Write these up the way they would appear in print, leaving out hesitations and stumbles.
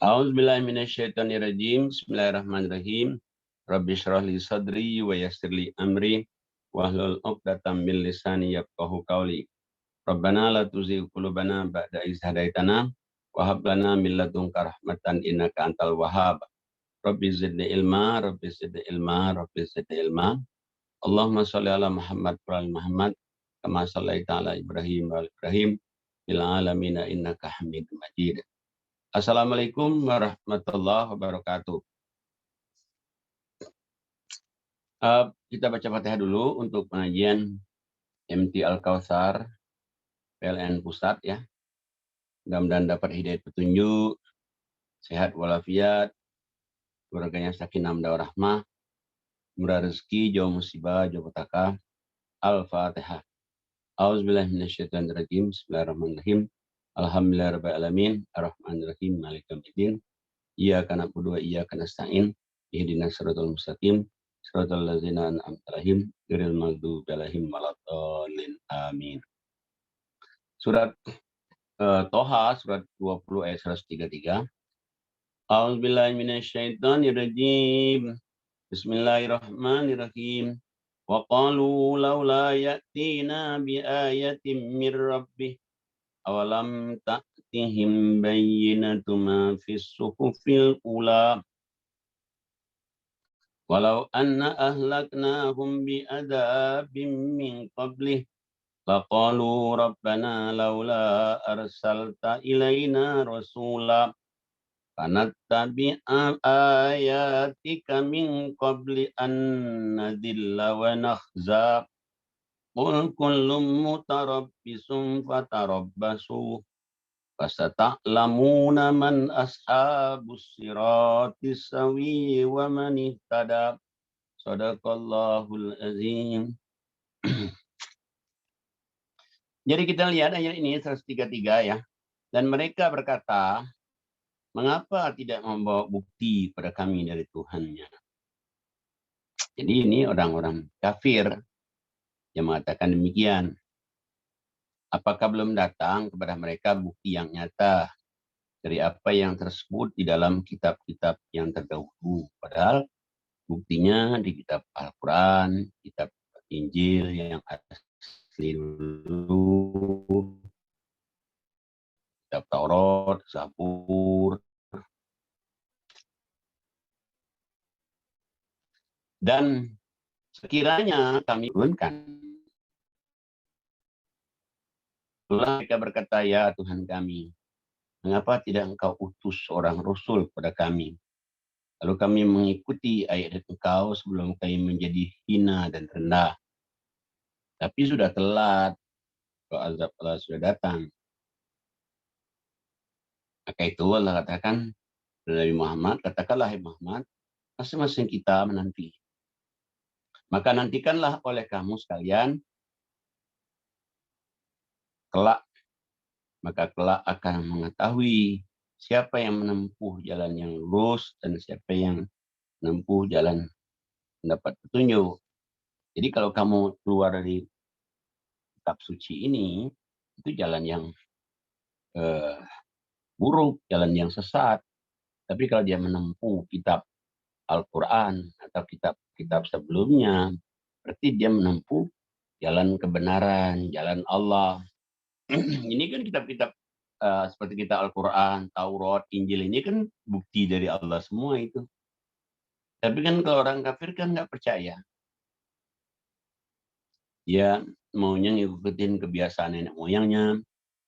A'udzubillahi minasyaitonirrajim. Bismillahirrahmanirrahim. Rabbi shrah li sadri wa yassir li amri wahlul 'uqdatam min lisani yafqahu qawli. Rabbana la tuzigh qulubana ba'da idh hadaitana wa hab lana min ladunka rahmatan innaka antal wahhab. Rabbi zidni ilma, rabbi zidni ilma, rabbi zidni ilma. Allahumma shalli ala Muhammad wa ala Muhammad kama shallaita ala Ibrahim wa ala Ibrahim fil alamin innaka Hamidum Majid. Assalamualaikum warahmatullahi wabarakatuh. Kita baca Fatihah dulu untuk pengajian MT Al-Kautsar PLN Pusat ya. Mudah-mudahan dapat hidayah petunjuk, sehat walafiat, keluarganya sakinah mawaddah warahmah, murah rezeki, jauh musibah, jauh petaka. Al-Fatihah. A'udzubillahi minasyaitonirrajim. Bismillahirrahmanirrahim. Alhamdulillahirabbil alamin, arrahmanirrahim, maliki yaumiddin. Iyyaka na'budu wa iyyaka nasta'in. Ihdinas siratal mustaqim. Shiratal ladzina an'amta 'alaihim ghairil maghdubi alaihim waladdallin. Amin. Surat Toha surat 20 ayat 133. A'udzubillahi minasyaitonirrajim. Bismillahirrahmanirrahim. Wa qalu laula ya'tina bi ayatin mir rabbih awalam ta'tihim bayyinatu ma fis suhufil ula. Walau anna ahlaknahum bi'adabim min qablih laqalu rabbana laula arsalta ilaina rasula fanattabi'a ayatika min qabli an nadilla wa nakhza. Qul kullum mutarabbisun fatarabbasu fasata'lamuna man ashabus siratis sawi wa man ihtada. Shadaqallahul azim. Jadi kita lihat ayat ini 133 ya. Dan mereka berkata, mengapa tidak membawa bukti pada kami dari Tuhannya? Jadi ini orang-orang kafir yang mengatakan demikian. Apakah belum datang kepada mereka bukti yang nyata dari apa yang tersebut di dalam kitab-kitab yang terdahulu? Padahal buktinya di kitab Al-Quran, kitab Injil yang asli dulu, kitab Taurat, Zabur, dan sekiranya kami turunkan, mereka berkata, ya Tuhan kami, mengapa tidak engkau utus seorang rasul kepada kami? Lalu kami mengikuti ayat engkau sebelum kami menjadi hina dan rendah. Tapi sudah telat, azab Allah sudah datang. Maka itu Allah katakan kepada Nabi Muhammad, katakanlah hai Muhammad, masing-masing kita menanti. Maka nantikanlah oleh kamu sekalian kelak, maka kelak akan mengetahui siapa yang menempuh jalan yang lurus dan siapa yang menempuh jalan mendapat petunjuk. Jadi kalau kamu keluar dari kitab suci ini, itu jalan yang buruk, jalan yang sesat. Tapi kalau dia menempuh kitab Al-Quran atau kitab-kitab sebelumnya, berarti dia menempuh jalan kebenaran, jalan Allah. Ini kan kitab-kitab seperti kita Al-Quran, Taurat, Injil ini kan bukti dari Allah semua itu. Tapi kan kalau orang kafir kan nggak percaya. Dia maunya ngikutin kebiasaan nenek moyangnya,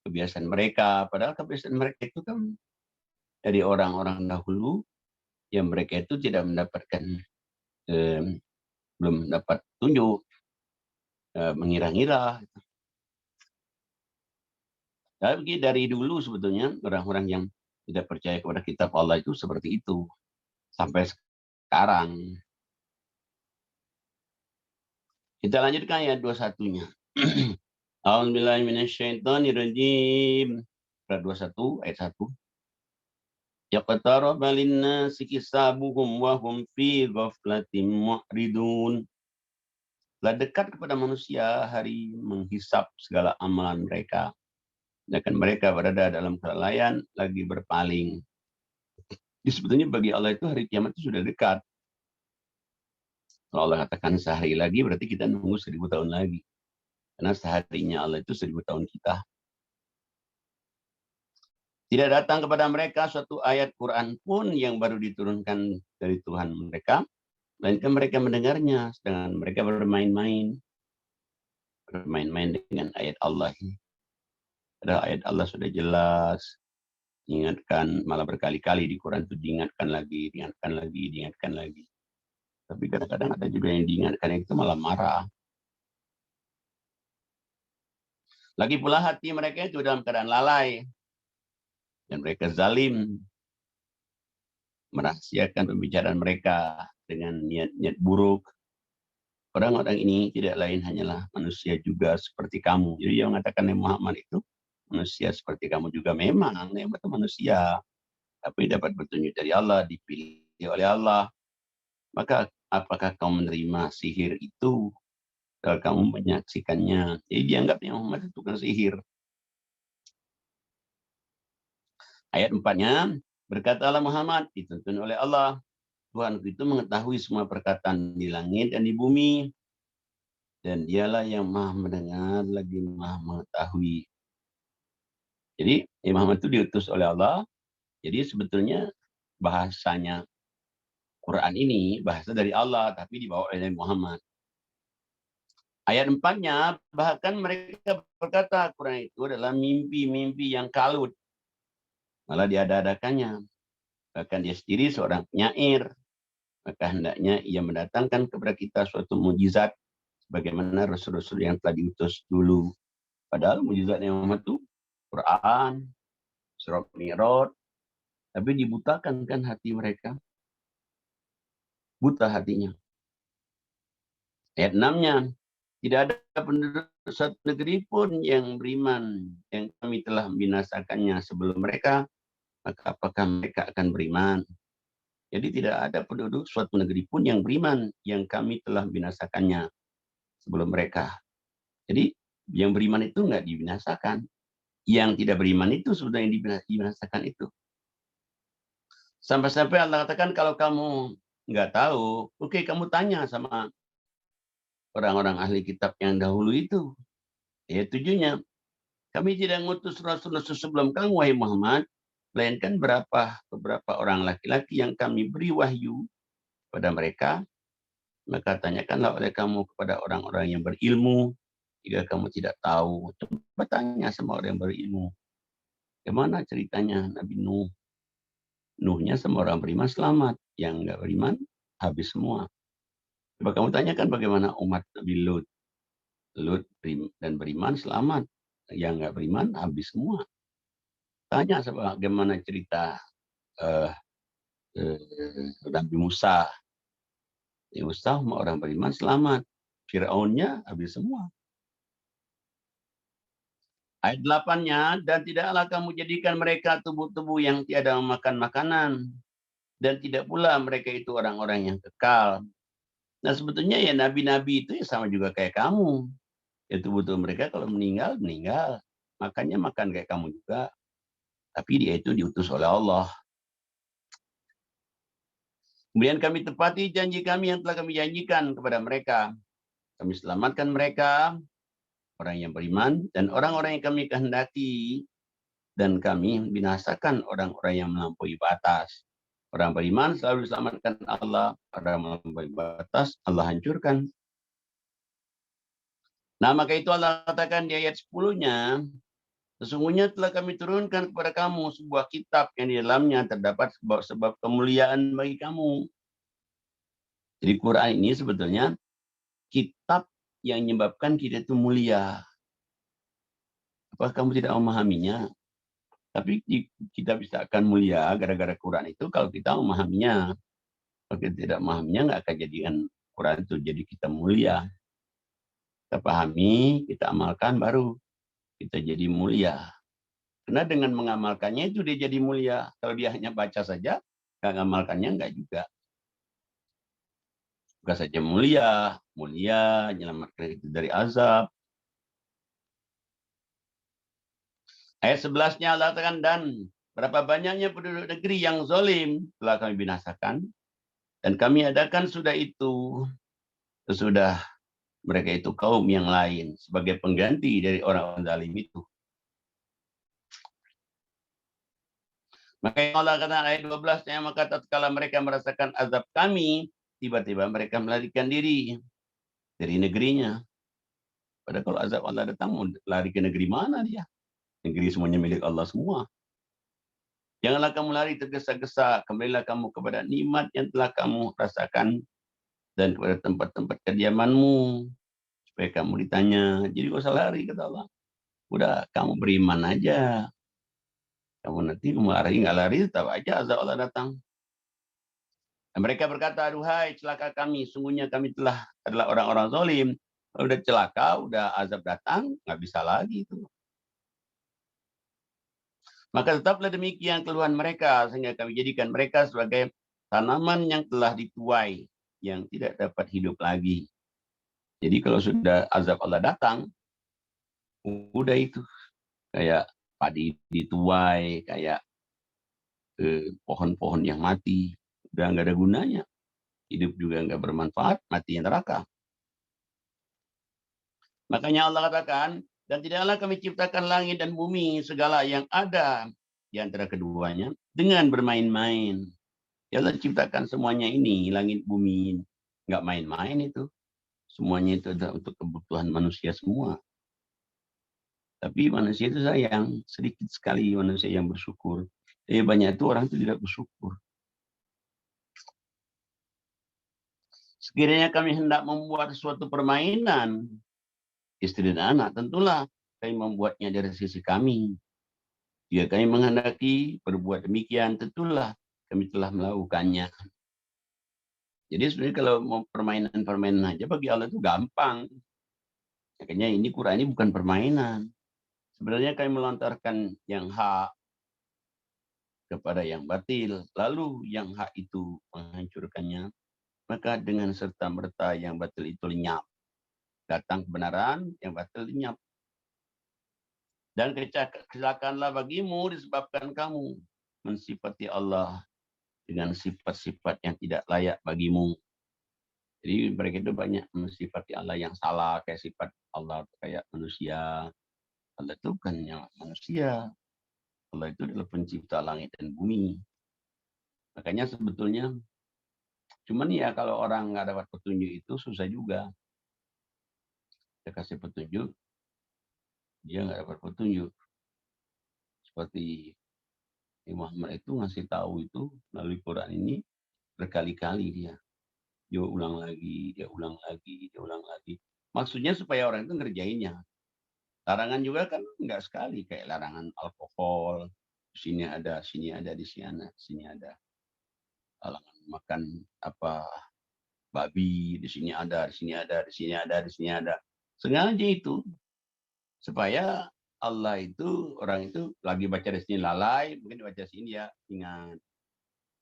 kebiasaan mereka. Padahal kebiasaan mereka itu kan dari orang-orang dahulu, yang mereka itu tidak mendapatkan, belum dapat tunjuk, mengira-ngira. Tapi dari dulu sebetulnya orang-orang yang tidak percaya kepada kitab Allah itu seperti itu. Sampai sekarang. Kita lanjutkan ayat 21-nya. A'udzubillahi minasyaitonirrajim. Surat 21 ayat 1. Yaqtaraba linnasi hisabuhum wa hum fi ghaflatin mu'ridun. Telah dekat kepada manusia hari menghisap segala amalan mereka. Sedangkan mereka berada dalam kelalaian lagi berpaling. Jadi sebetulnya bagi Allah itu hari kiamat itu sudah dekat. Kalau Allah katakan sehari lagi, berarti kita nunggu 1000 tahun lagi. Karena seharinya Allah itu 1000 tahun kita. Tidak datang kepada mereka suatu ayat Quran pun yang baru diturunkan dari Tuhan mereka, melainkan mereka mendengarnya, sedangkan mereka bermain-main dengan ayat Allah ini. Padahal ayat Allah sudah jelas, diingatkan malah berkali-kali di Quran itu diingatkan lagi. Tapi kadang-kadang ada juga yang diingatkan itu malah marah. Lagi pula hati mereka itu dalam keadaan lalai. Dan mereka zalim, merahasiakan pembicaraan mereka dengan niat-niat buruk. Orang-orang ini tidak lain hanyalah manusia juga seperti kamu. Jadi yang mengatakan Muhammad itu manusia seperti kamu juga. Memang itu manusia, tapi dapat petunjuk dari Allah, dipilih oleh Allah. Maka apakah kamu menerima sihir itu kalau kamu menyaksikannya? Jadi dianggapnya Muhammad itu bukan sihir. Ayat 4-nya, berkatalah Muhammad, dituntun oleh Allah, Tuhan itu mengetahui semua perkataan di langit dan di bumi, dan dialah yang maha mendengar lagi maha mengetahui. Jadi Muhammad itu diutus oleh Allah, jadi sebetulnya bahasanya Quran ini bahasa dari Allah, tapi dibawa oleh Muhammad. Ayat 4-nya, bahkan mereka berkata Quran itu adalah mimpi-mimpi yang kalut. Malah diada-adakannya. Bahkan dia sendiri seorang penyair. Maka hendaknya ia mendatangkan kepada kita suatu mujizat bagaimana rasul-rasul yang telah diutus dulu. Padahal mujizatnya Muhammad itu Quran, surat Mi'raj, tapi dibutakan kan hati mereka. Buta hatinya. Ayat 6-nya, tidak ada penduduk satu negeri pun yang beriman, yang kami telah membinasakannya sebelum mereka, maka apakah mereka akan beriman? Jadi tidak ada penduduk suatu negeri pun yang beriman, yang kami telah membinasakannya sebelum mereka. Jadi yang beriman itu nggak dibinasakan. Yang tidak beriman itu sudah yang dibinasakan itu. Sampai-sampai Allah katakan kalau kamu nggak tahu, oke kamu tanya sama orang-orang ahli kitab yang dahulu itu. Ya tujuannya, kami tidak mengutus rasul-rasul sebelum kamu, wahai Muhammad, melainkan beberapa orang laki-laki yang kami beri wahyu pada mereka, maka tanyakanlah oleh kamu kepada orang-orang yang berilmu, jika kamu tidak tahu. Coba tanya sama orang yang berilmu. Bagaimana ceritanya Nabi Nuh? Nuhnya semua orang beriman selamat, yang nggak beriman habis semua. Coba kamu tanyakan bagaimana umat Nabi Lut. Lut dan beriman selamat, yang nggak beriman habis semua. Tanya bagaimana cerita Nabi Musa. Nabi Musa semua orang beriman selamat, Fir'aunnya habis semua. Ayat 8-nya, dan tidaklah kamu jadikan mereka tubuh-tubuh yang tiada memakan makanan, dan tidak pula mereka itu orang-orang yang kekal. Nah sebetulnya ya nabi-nabi itu ya sama juga kayak kamu. Ya tubuh-tubuh mereka kalau meninggal, meninggal. Makannya makan kayak kamu juga. Tapi dia itu diutus oleh Allah. Kemudian kami tepati janji kami yang telah kami janjikan kepada mereka. Kami selamatkan mereka, orang yang beriman, dan orang-orang yang kami kehendaki, dan kami binasakan orang-orang yang melampaui batas. Orang beriman selalu diselamatkan Allah, orang melampaui batas Allah hancurkan. Nah maka itu Allah katakan di ayat 10-nya, sesungguhnya telah kami turunkan kepada kamu sebuah kitab yang di dalamnya terdapat sebab kemuliaan bagi kamu. Jadi Quran ini sebetulnya kitab yang menyebabkan kita itu mulia. Apakah kamu tidak memahaminya? Tapi kita bisa akan mulia gara-gara Quran itu kalau kita memahaminya. Kalau kita tidak memahaminya, nggak akan jadikan Quran itu jadi kita mulia. Kita pahami, kita amalkan, baru kita jadi mulia. Karena dengan mengamalkannya itu dia jadi mulia. Kalau dia hanya baca saja, nggak mengamalkannya nggak juga. Bukan saja mulia, menyelamatkan itu dari azab. Ayat 11-nya Allah katakan, dan Berapa banyaknya penduduk negeri yang zalim telah kami binasakan, dan kami adakan sudah itu sesudah mereka itu kaum yang lain sebagai pengganti dari orang-orang zalim itu. Maka Allah kata ayat 12, maka tatkala mereka merasakan azab kami, tiba-tiba mereka melarikan diri dari negerinya. Padahal kalau azab Allah datang, mau lari ke negeri mana dia? Negeri semuanya milik Allah semua. Janganlah kamu lari tergesa-gesa, kembalilah kamu kepada nikmat yang telah kamu rasakan dan kepada tempat-tempat kediamanmu, supaya kamu ditanya. Jadi gak usah lari, kata Allah. Udah, kamu beriman aja. Kamu nanti mau lari, nggak lari, tetap aja azab Allah datang. Dan mereka berkata, aduhai celaka kami, sungguhnya kami adalah orang-orang zalim. Kalau udah celaka, udah azab datang, nggak bisa lagi itu. Maka tetaplah demikian keluhan mereka, sehingga kami jadikan mereka sebagai tanaman yang telah dituai, yang tidak dapat hidup lagi. Jadi kalau sudah azab Allah datang, udah itu. Kayak padi dituai, kayak pohon-pohon yang mati. Udah nggak ada gunanya. Hidup juga nggak bermanfaat, mati yang neraka. Makanya Allah katakan, dan tidaklah kami ciptakan langit dan bumi, segala yang ada di antara keduanya, dengan bermain-main. Ya Allah ciptakan semuanya ini, langit bumi, nggak main-main itu. Semuanya itu adalah untuk kebutuhan manusia semua. Tapi manusia itu sayang, sedikit sekali manusia yang bersyukur. Banyak itu orang itu tidak bersyukur. Sekiranya kami hendak membuat suatu permainan, istri dan anak, tentulah kami membuatnya dari sisi kami. Jika kami menghendaki berbuat demikian, tentulah kami telah melakukannya. Jadi sebenarnya kalau mau permainan-permainan aja bagi Allah itu gampang. Makanya ini Quran ini bukan permainan. Sebenarnya kami melontarkan yang hak kepada yang batil, lalu yang hak itu menghancurkannya, maka dengan serta-merta yang batil itu lenyap. Datang kebenaran, yang batil lenyap. Dan kecelakaanlah bagimu disebabkan kamu mensifati Allah dengan sifat-sifat yang tidak layak bagimu. Jadi mereka itu banyak mensifati Allah yang salah, kayak sifat Allah kayak manusia. Allah itu bukannya manusia. Allah itu adalah pencipta langit dan bumi. Makanya sebetulnya, cuman ya kalau orang nggak dapat petunjuk itu susah juga. Kita kasih petunjuk, dia nggak dapat petunjuk. Seperti Imam Muhammad itu ngasih tahu itu melalui Quran ini berkali-kali dia. Dia ulang lagi, dia ulang lagi, dia ulang lagi. Maksudnya supaya orang itu ngerjainnya. Larangan juga kan enggak sekali, kayak larangan alkohol, di sini ada, sini ada, di sini ada. Larangan makan apa babi, di sini ada, di sini ada, di sini ada, di sini ada. Sengaja itu supaya Allah itu, orang itu lagi baca di sini lalai, mungkin dibaca sini ya, ingat.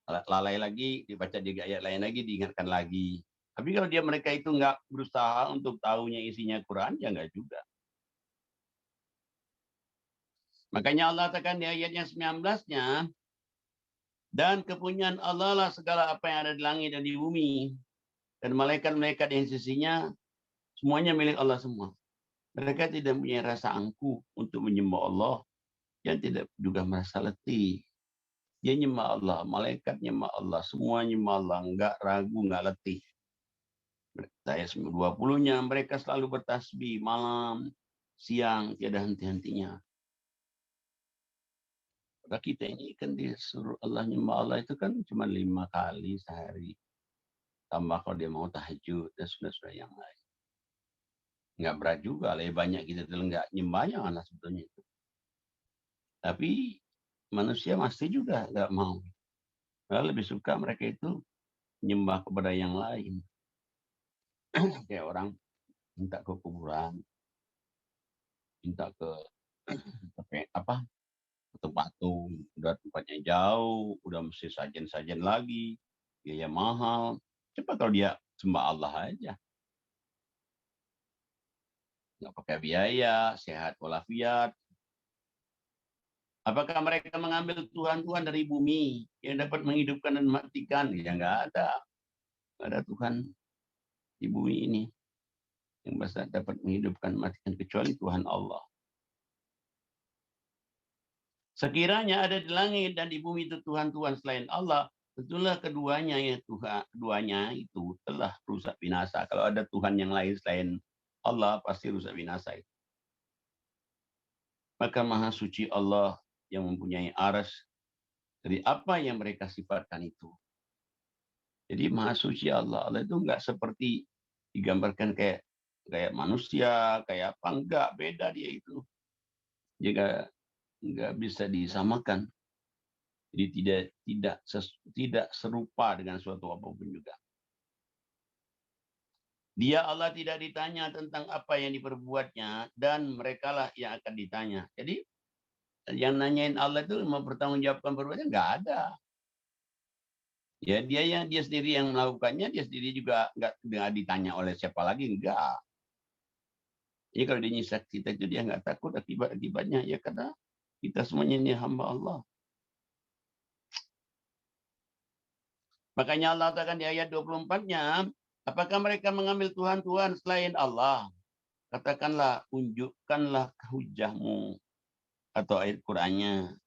Lalai lagi, dibaca di ayat lain lagi, diingatkan lagi. Tapi kalau mereka itu nggak berusaha untuk tahunya isinya Quran, ya nggak juga. Makanya Allah katakan di ayat yang 19-nya, dan kepunyaan Allah lah segala apa yang ada di langit dan di bumi. Dan malaikat-malaikat yang sisinya, semuanya milik Allah semua. Mereka tidak punya rasa angkuh untuk menyembah Allah, yang tidak juga merasa letih. Dia nyembah Allah, malaikat nyembah Allah, semua nyembah Allah, enggak ragu, enggak letih. Ayat 20-nya, mereka selalu bertasbih malam, siang, tiada henti-hentinya. Pada kita ini kan disuruh Allah nyembah Allah itu kan cuma 5 kali sehari. Tambah kalau dia mau tahajud dan sunnah-sunnah yang lain. Nggak berat juga, lebih banyak kita nggak nyembahnya Allah sebetulnya itu. Tapi manusia masih juga nggak mau. Malah lebih suka mereka itu nyembah kepada yang lain. Kayak orang minta ke kuburan, minta ke apa patung, udah tempatnya jauh, udah mesti sajen-sajen lagi, biaya mahal. Coba kalau dia sembah Allah aja, nggak pakai biaya, sehat walafiat, Apakah mereka mengambil Tuhan-Tuhan dari bumi yang dapat menghidupkan dan mematikan? Ya nggak ada. Nggak ada Tuhan di bumi ini yang bisa dapat menghidupkan matikan kecuali Tuhan Allah. Sekiranya ada di langit dan di bumi itu Tuhan-Tuhan selain Allah, tentulah keduanya itu telah rusak binasa. Kalau ada Tuhan yang lain selain Allah, pasti rusak binasa itu. Maka Maha Suci Allah yang mempunyai aras dari apa yang mereka sifatkan itu. Jadi Maha Suci Allah. Allah itu enggak seperti digambarkan kayak manusia, kayak apa, enggak, beda dia itu. Jika enggak bisa disamakan. Jadi tidak serupa dengan suatu apapun juga. Dia Allah tidak ditanya tentang apa yang diperbuatnya dan merekalah yang akan ditanya. Jadi yang nanyain Allah itu mempertanggungjawabkan perbuatannya enggak ada. Ya dia sendiri yang melakukannya, dia sendiri juga enggak ditanya oleh siapa lagi, enggak. Jadi kalau dia nyiksa kita itu dia enggak takut akibatnya ya karena kita semuanya ini hamba Allah. Makanya Allah katakan di ayat 24-nya, apakah mereka mengambil Tuhan-Tuhan selain Allah? Katakanlah, unjukkanlah hujahmu atau ayat Qur'annya.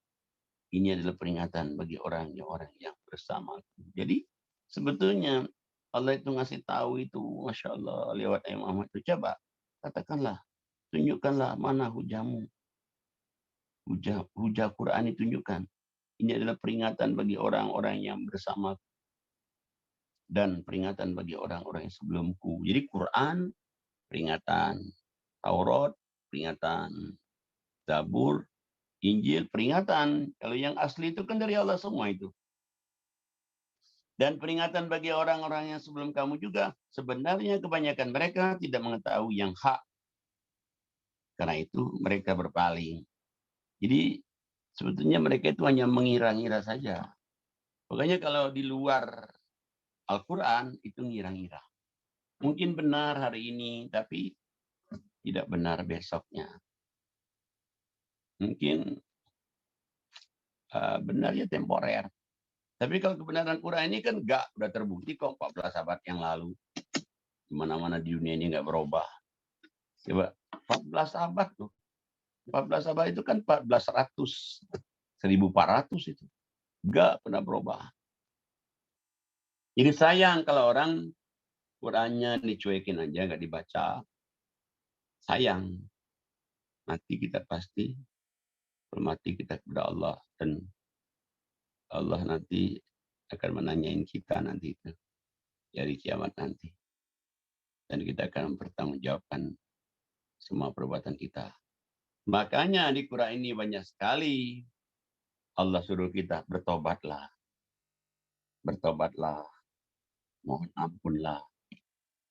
Ini adalah peringatan bagi orang-orang yang bersama. Jadi sebetulnya Allah itu ngasih tahu itu, Masya Allah, lewat ayat Muhammad itu. Coba, katakanlah, tunjukkanlah mana hujahmu. Hujah Qur'an ditunjukkan. Ini adalah peringatan bagi orang-orang yang bersama dan peringatan bagi orang-orang yang sebelumku. Jadi Quran peringatan, Taurat peringatan, Zabur, Injil peringatan. Kalau yang asli itu kan dari Allah semua itu. Dan peringatan bagi orang-orang yang sebelum kamu juga, sebenarnya kebanyakan mereka tidak mengetahui yang hak. Karena itu mereka berpaling. Jadi sebetulnya mereka itu hanya mengira-ngira saja. Makanya kalau di luar Al-Quran itu ngira-ngira. Mungkin benar hari ini, tapi tidak benar besoknya. Mungkin benar ya temporer. Tapi kalau kebenaran Quran ini kan enggak, udah terbukti kok 14 abad yang lalu. Di mana-mana di dunia ini enggak berubah. Coba 14 abad tuh. 14 abad itu kan 1400, 1400 itu. Enggak pernah berubah. Jadi sayang kalau orang Qurannya dicuekin aja, enggak dibaca. Sayang. Mati kita pasti, mati kita kepada Allah. Dan Allah nanti akan menanyain kita nanti itu. Dari kiamat nanti. Dan kita akan mempertanggungjawabkan semua perbuatan kita. Makanya di Quran ini banyak sekali Allah suruh kita bertobatlah. Bertobatlah. Mohon ampunlah.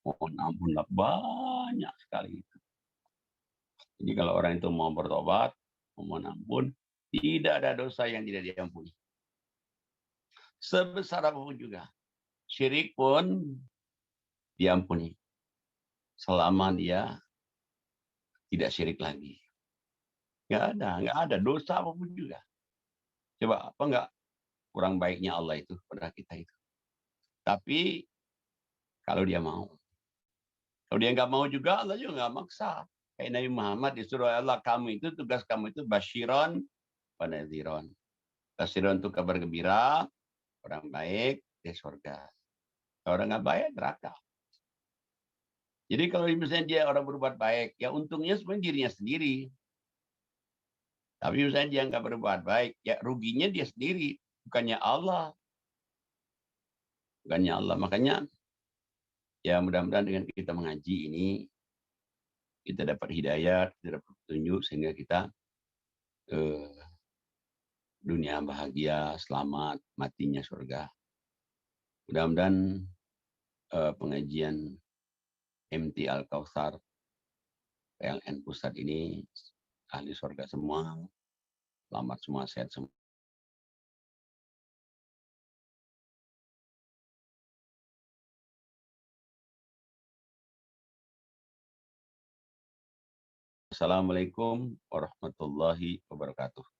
Mohon ampunlah. Banyak sekali itu. Jadi kalau orang itu mau bertobat, mohon ampun, tidak ada dosa yang tidak diampuni. Sebesar apapun juga. Syirik pun diampuni. Selama dia tidak syirik lagi. Nggak ada dosa apapun juga. Coba apa enggak kurang baiknya Allah itu pada kita itu. Tapi kalau dia mau. Kalau dia nggak mau juga, Allah juga nggak maksa. Kayak Nabi Muhammad disuruh Allah, kamu itu tugas kamu itu basyiron wa nadhiron. Basyiron itu kabar gembira, orang baik di surga. Kalau orang nggak baik, neraka. Jadi kalau misalnya dia orang berbuat baik, ya untungnya sebenarnya dirinya sendiri. Tapi misalnya dia nggak berbuat baik, ya ruginya dia sendiri, bukannya Allah. Bukannya Allah. Makanya ya mudah-mudahan dengan kita mengaji ini, kita dapat hidayah, kita dapat petunjuk, sehingga kita dunia bahagia, selamat, matinya surga. Mudah-mudahan pengajian MT Al-Kautsar PLN Pusat ini ahli surga semua, selamat semua, sehat semua. Assalamualaikum warahmatullahi wabarakatuh.